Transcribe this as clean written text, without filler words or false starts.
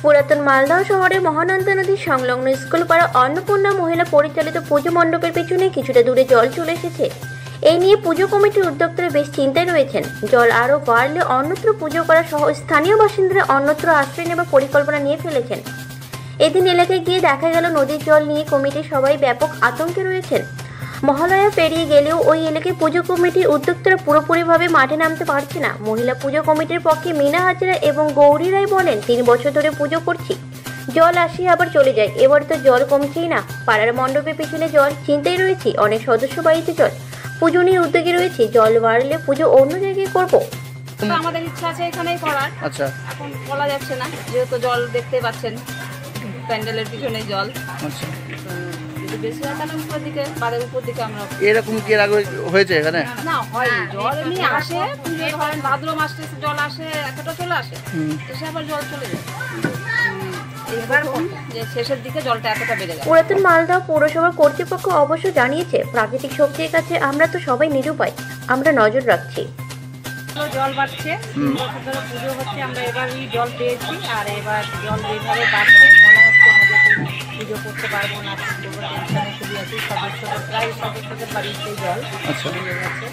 পুরাতন মালদহ শহরে মহানন্দা নদীর সংলগ্ন স্কুলপাড়া অন্নপূর্ণা মহিলা পরিচালিত পুজো মণ্ডপের পিছনে কিছুটা দূরে জল চলে এসেছে। এই নিয়ে পুজো কমিটির উদ্যোক্তারা বেশ চিন্তায় রয়েছেন। জল আরও বাড়লে অন্যত্র পুজো করা সহ স্থানীয় বাসিন্দারা অন্যত্র আশ্রয় নেবার পরিকল্পনা নিয়ে ফেলেছেন। এদিন এলাকায় গিয়ে দেখা গেল নদীর জল নিয়ে কমিটির সবাই ব্যাপক আতঙ্কে রয়েছেন। মহালয়া পেরিয়ে গেলেও ওই এলাকায় পুজো কমিটির উদ্যোক্তারা পুরোপুরিভাবে মাঠে নামতে পারছে না। মহিলা পুজো কমিটির পক্ষে মিনা হাজরা এবং গৌরী রায় বলেন, 3 বছর ধরে পুজো করছি, জল আসে আবার চলে যায়, এবার তো জল কমছেই না। পাড়ার মণ্ডপের পিছনে জল, চিন্তায় রয়েছি, অনেক সদস্য বাড়িতে জল, পুজো নিয়ে উদ্যোগে রয়েছে, জল বাড়লে পুজো অন্য জায়গায় করবো। আমাদের ইচ্ছা আছে এখানেই করার। আচ্ছা, এখন বলা যাচ্ছে না, যেহেতু জল দেখতে পাচ্ছেন প্যান্ডেলের পিছনে জল। আচ্ছা, যদি বেশি হয় তাহলে উপর দিকে, বাড়ির উপর দিকে আমরা এরকম কি এর আগে হয়েছে এখানে? না হয় জল এমনি আসে, পুজো ধরেন ভাদ্র মাসে জল আসে, এতটা চলে আসে, এসে আবার জল চলে যায়। এবার যে শেষের দিকে জলটা এতটা বেড়ে যায়। পুরাতন মালদহ পৌরসভার কর্তৃপক্ষ অবশ্য জানিয়েছে, প্রাকৃতিক শক্তির কাছে আমরা তো সবাই নিরুপায়, আমরা নজর রাখছি। জল বাড়ছে, পুজো হচ্ছে, আমরা এবারই জল পেয়েছি, আর এবার জল যেভাবে বাড়ছে মনে হচ্ছে আমাদের পুজো করতে পারবো না। টেনশনে খুবই আছি, সদস্যদের প্রায় সদস্যদের বাড়িতে জল আচ্ছা। চলে গেছে।